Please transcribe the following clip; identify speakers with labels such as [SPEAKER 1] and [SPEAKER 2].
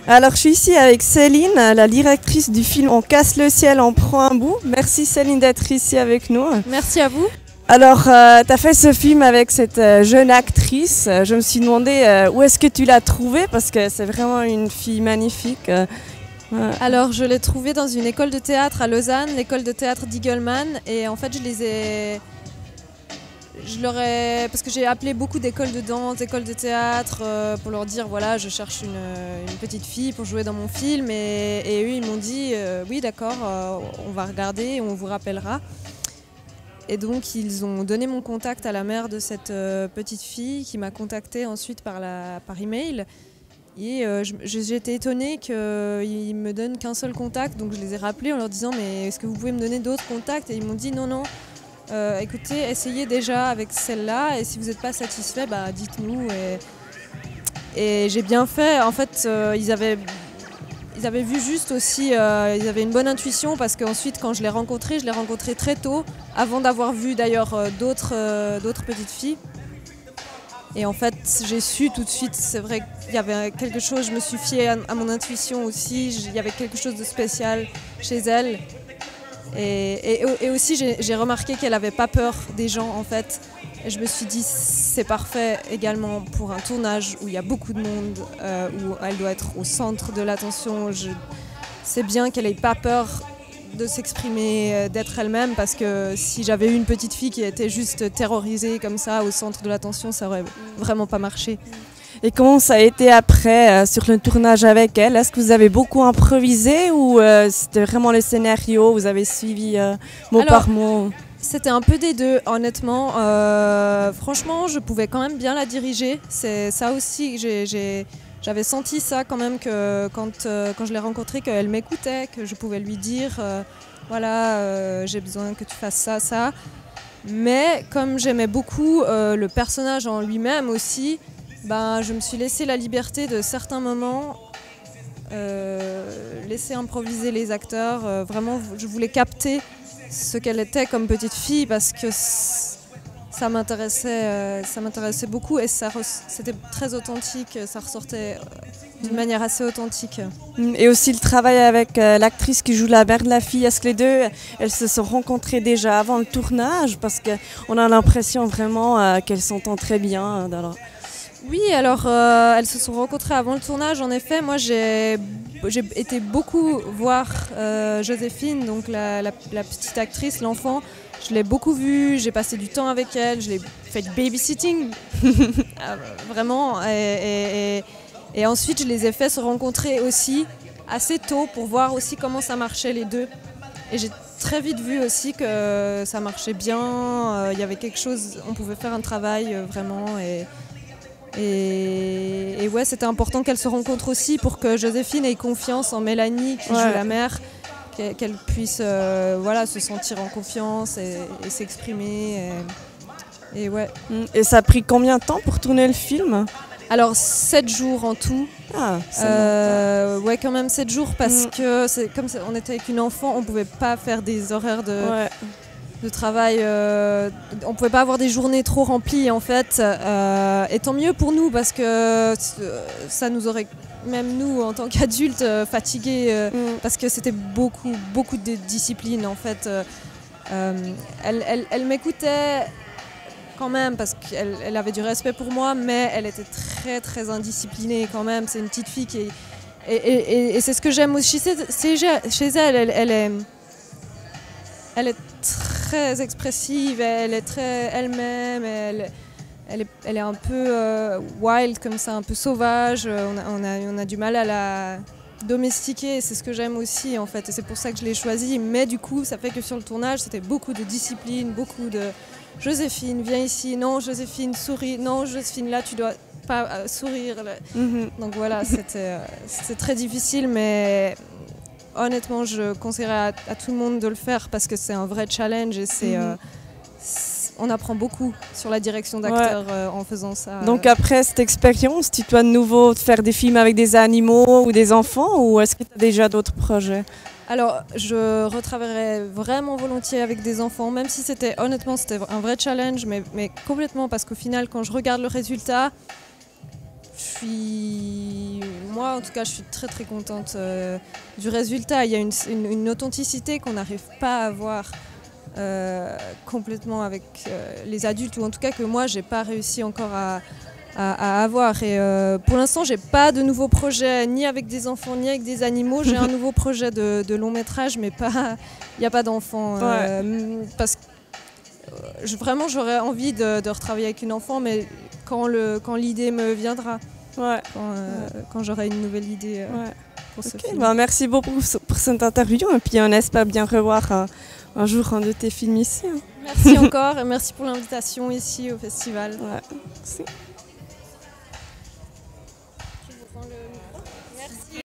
[SPEAKER 1] Alors, je suis ici avec Céline, la directrice du film On casse le ciel, on prend un bout. Merci Céline d'être ici avec nous.
[SPEAKER 2] Merci à vous.
[SPEAKER 1] Alors, tu as fait ce film avec cette jeune actrice. Je me suis demandé où est-ce que tu l'as trouvée parce que c'est vraiment une fille magnifique.
[SPEAKER 2] Ouais. Alors, je l'ai trouvée dans une école de théâtre à Lausanne, l'école de théâtre d'Igelman. Et en fait, parce que j'ai appelé beaucoup d'écoles de danse, d'écoles de théâtre pour leur dire voilà, je cherche une petite fille pour jouer dans mon film. Et eux, ils m'ont dit oui, d'accord, on va regarder et on vous rappellera. Et donc, ils ont donné mon contact à la mère de cette petite fille qui m'a contactée ensuite par email. Et j'ai été étonnée qu'ils ne me donnent qu'un seul contact. Donc, je les ai rappelés en leur disant mais est-ce que vous pouvez me donner d'autres contacts? Et ils m'ont dit non. Écoutez, essayez déjà avec celle-là et si vous n'êtes pas satisfait, bah, dites-nous. Et j'ai bien fait. En fait, ils avaient vu juste aussi, ils avaient une bonne intuition parce qu'ensuite, quand je l'ai rencontré très tôt, avant d'avoir vu d'ailleurs d'autres petites filles. Et en fait, j'ai su tout de suite, c'est vrai qu'il y avait quelque chose, je me suis fiée à mon intuition aussi, il y avait quelque chose de spécial chez elle. Et aussi, j'ai remarqué qu'elle n'avait pas peur des gens, en fait. Et je me suis dit, c'est parfait également pour un tournage où il y a beaucoup de monde, où elle doit être au centre de l'attention. C'est bien qu'elle n'ait pas peur de s'exprimer, d'être elle-même, parce que si j'avais eu une petite fille qui était juste terrorisée comme ça, au centre de l'attention, ça aurait vraiment pas marché.
[SPEAKER 1] Et comment ça a été après sur le tournage avec elle? Est-ce que vous avez beaucoup improvisé ou c'était vraiment le scénario, vous avez suivi mot par mot?
[SPEAKER 2] C'était un peu des deux, honnêtement. Franchement, je pouvais quand même bien la diriger. C'est ça aussi, j'avais senti ça quand même que quand je l'ai rencontrée, qu'elle m'écoutait, que je pouvais lui dire voilà, j'ai besoin que tu fasses ça, ça. Mais comme j'aimais beaucoup le personnage en lui-même aussi, ben, je me suis laissé la liberté de certains moments, laisser improviser les acteurs. Vraiment, je voulais capter ce qu'elle était comme petite fille parce que ça m'intéressait beaucoup et c'était très authentique, ça ressortait d'une manière assez authentique.
[SPEAKER 1] Et aussi le travail avec l'actrice qui joue la mère de la fille, est-ce que les deux, elles se sont rencontrées déjà avant le tournage? Parce qu'on a l'impression vraiment qu'elles s'entendent très bien.
[SPEAKER 2] Oui, alors elles se sont rencontrées avant le tournage. En effet, moi j'ai été beaucoup voir Joséphine, donc la petite actrice, l'enfant. Je l'ai beaucoup vue, j'ai passé du temps avec elle, je l'ai fait du babysitting, vraiment. Et ensuite, je les ai fait se rencontrer aussi assez tôt pour voir aussi comment ça marchait les deux. Et j'ai très vite vu aussi que ça marchait bien, il y avait quelque chose, on pouvait faire un travail vraiment. Et ouais, c'était important qu'elle se rencontre aussi pour que Joséphine ait confiance en Mélanie qui joue la mère, qu'elle puisse se sentir en confiance et s'exprimer. Et ouais.
[SPEAKER 1] Et ça a pris combien de temps pour tourner le film?
[SPEAKER 2] Alors 7 jours en tout. Ouais, quand même 7 jours parce que comme on était avec une enfant, on ne pouvait pas faire des horaires de travail, on pouvait pas avoir des journées trop remplies en fait, et tant mieux pour nous parce que ça nous aurait, même nous en tant qu'adultes, fatigués parce que c'était beaucoup de discipline en fait. Elle m'écoutait quand même parce qu'elle avait du respect pour moi, mais elle était très très indisciplinée quand même. C'est une petite fille qui et c'est ce que j'aime aussi chez elle. Elle est très expressive, elle est très elle-même, elle est un peu wild comme ça, un peu sauvage. On a du mal à la domestiquer, c'est ce que j'aime aussi en fait, et c'est pour ça que je l'ai choisie. Mais du coup, ça fait que sur le tournage, c'était beaucoup de discipline, beaucoup de Joséphine, viens ici, non Joséphine, souris, non Joséphine, là tu dois pas sourire. Donc voilà, c'était très difficile, mais honnêtement, je conseillerais à tout le monde de le faire parce que c'est un vrai challenge et on apprend beaucoup sur la direction d'acteur en faisant ça.
[SPEAKER 1] Donc après cette expérience, tu dois de nouveau faire des films avec des animaux ou des enfants, ou est-ce que tu as déjà d'autres projets?
[SPEAKER 2] Alors, je retravaillerais vraiment volontiers avec des enfants, même si honnêtement, c'était un vrai challenge, mais complètement, parce qu'au final, quand je regarde le résultat, moi en tout cas, je suis très très contente du résultat. Il y a une authenticité qu'on n'arrive pas à avoir complètement avec les adultes, ou en tout cas que moi, j'ai pas réussi encore à avoir. Et pour l'instant, j'ai pas de nouveaux projets, ni avec des enfants, ni avec des animaux. J'ai un nouveau projet de long métrage, mais il n'y a pas d'enfants. Parce que vraiment, j'aurais envie de retravailler avec une enfant, mais quand l'idée me viendra, quand j'aurai une nouvelle idée pour ce film.
[SPEAKER 1] Merci beaucoup pour cette interview, et puis on espère bien revoir un jour un de tes films ici.
[SPEAKER 2] Merci encore, et merci pour l'invitation ici au festival.
[SPEAKER 1] Merci.